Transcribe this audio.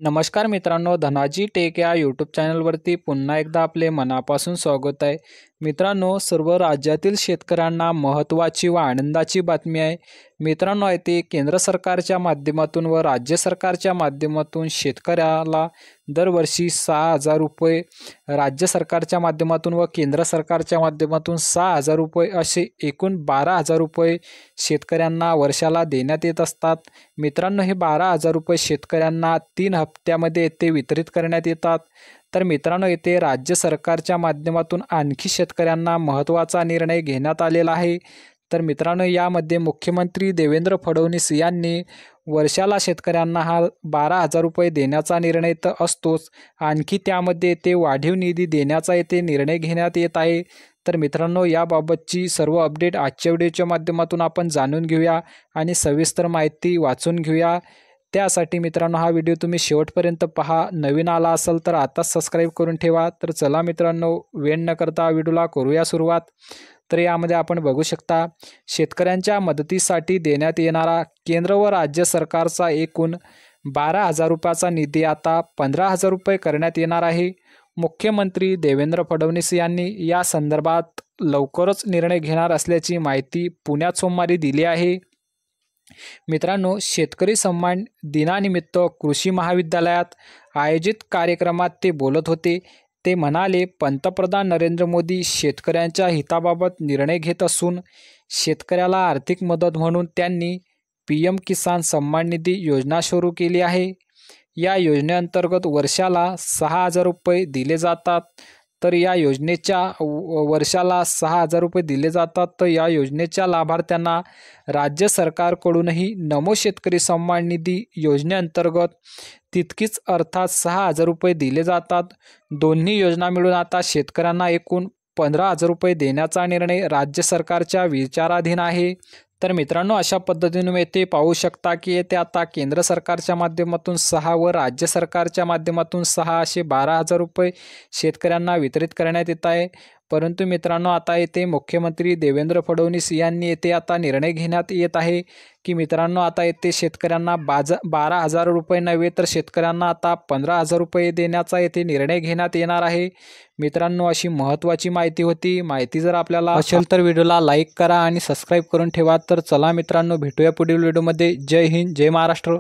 नमस्कार मित्रांनो, धनाजी टेक या यूट्यूब चॅनलवरती पुन्हा एकदा आपले मनापासून स्वागत आहे. मित्रांनो, सर्व राज्यातील शेतकऱ्यांना महत्त्वाची व आनंदाची बातमी आहे. मित्रांनो, ते केंद्र सरकारच्या माध्यमातून व राज्य सरकारच्या माध्यमातून शेतकऱ्याला दरवर्षी 6,000 रुपये, राज्य सरकारच्या माध्यमातून व केंद्र सरकारच्या माध्यमातून 6,000 रुपये असे एकूण 12,000 रुपये शेतकऱ्यांना वर्षाला देण्यात येत असतात. मित्रांनो, हे 12,000 रुपये शेतकऱ्यांना 3 हप्त्यामध्ये ते वितरित करण्यात येतात. तर मित्रांनो, येथे राज्य सरकारच्या माध्यमातून आणखी शेतकऱ्यांना महत्त्वाचा निर्णय घेण्यात आलेला आहे. तर मित्रांनो, यामध्ये मुख्यमंत्री देवेंद्र फडणवीस यांनी वर्षाला शेतकऱ्यांना हा 12,000 रुपये देण्याचा निर्णय तर असतोच, आणखी त्यामध्ये ते वाढीव निधी देण्याचा येथे निर्णय घेण्यात येत आहे. तर मित्रांनो, याबाबतची सर्व अपडेट आजच्या व्हिडिओच्या माध्यमातून आपण जाणून घेऊया आणि सविस्तर माहिती वाचून घेऊया. त्यासाठी मित्रांनो, हा व्हिडिओ तुम्ही शेवटपर्यंत पहा. नवीन आला असेल तर आताच सबस्क्राईब करून ठेवा. तर चला मित्रांनो, वेळ न करता व्हिडिओला करूया सुरुवात. तर यामध्ये आपण बघू शकता, शेतकऱ्यांच्या मदतीसाठी देण्यात येणारा केंद्र व राज्य सरकारचा एकूण 12,000 रुपयाचा निधी आता 15,000 रुपये करण्यात येणार आहे. मुख्यमंत्री देवेंद्र फडणवीस यांनी या संदर्भात लवकरच निर्णय घेणार असल्याची माहिती पुण्यात सोमवारी दिली आहे. मित्रांनो, शेतकरी सन्मान दिनानिमित्त कृषी महाविद्यालयात आयोजित कार्यक्रमात ते बोलत होते. ते म्हणाले, पंतप्रधान नरेंद्र मोदी शेतकऱ्यांच्या हिताबाबत निर्णय घेत असून शेतकऱ्याला आर्थिक मदत म्हणून त्यांनी PM किसान सन्मान निधी योजना सुरू केली आहे. या योजनेअंतर्गत वर्षाला 6,000 रुपये दिले जातात. तर या योजनेच्या वर्षाला 6,000 रुपये दिले जातात. तर या योजनेच्या लाभार्थ्यांना राज्य सरकारकडूनही नमो शेतकरी सन्मान निधी योजनेअंतर्गत तितकीच अर्थात 6,000 रुपये दिले जातात. दोन्ही योजना मिळून आता शेतकऱ्यांना एकूण 15,000 रुपये देण्याचा निर्णय राज्य सरकारच्या विचाराधीन आहे. तर मित्रांनो, अशा पद्धतीने येथे पाहू शकता की येथे आता केंद्र सरकारच्या माध्यमातून 6 व राज्य सरकारच्या माध्यमातून 6 असे 12,000 रुपये शेतकऱ्यांना वितरित करण्यात येत आहे. परंतु मित्रांनो, आता येथे मुख्यमंत्री देवेंद्र फडणवीस यांनी येथे आता निर्णय घेण्यात येत आहे की मित्रांनो, आता येथे शेतकऱ्यांना 12,000 रुपये नव्हे तर शेतकऱ्यांना आता 15,000 रुपये देण्याचा येथे निर्णय घेण्यात येणार आहे. मित्रांनो, अशी महत्त्वाची माहिती होती. माहिती जर आपल्याला असेल तर व्हिडिओला लाईक करा आणि सबस्क्राईब करून ठेवा. तर चला मित्रांनो, भेटूया पुढील व्हिडिओमध्ये. जय हिंद, जय महाराष्ट्र.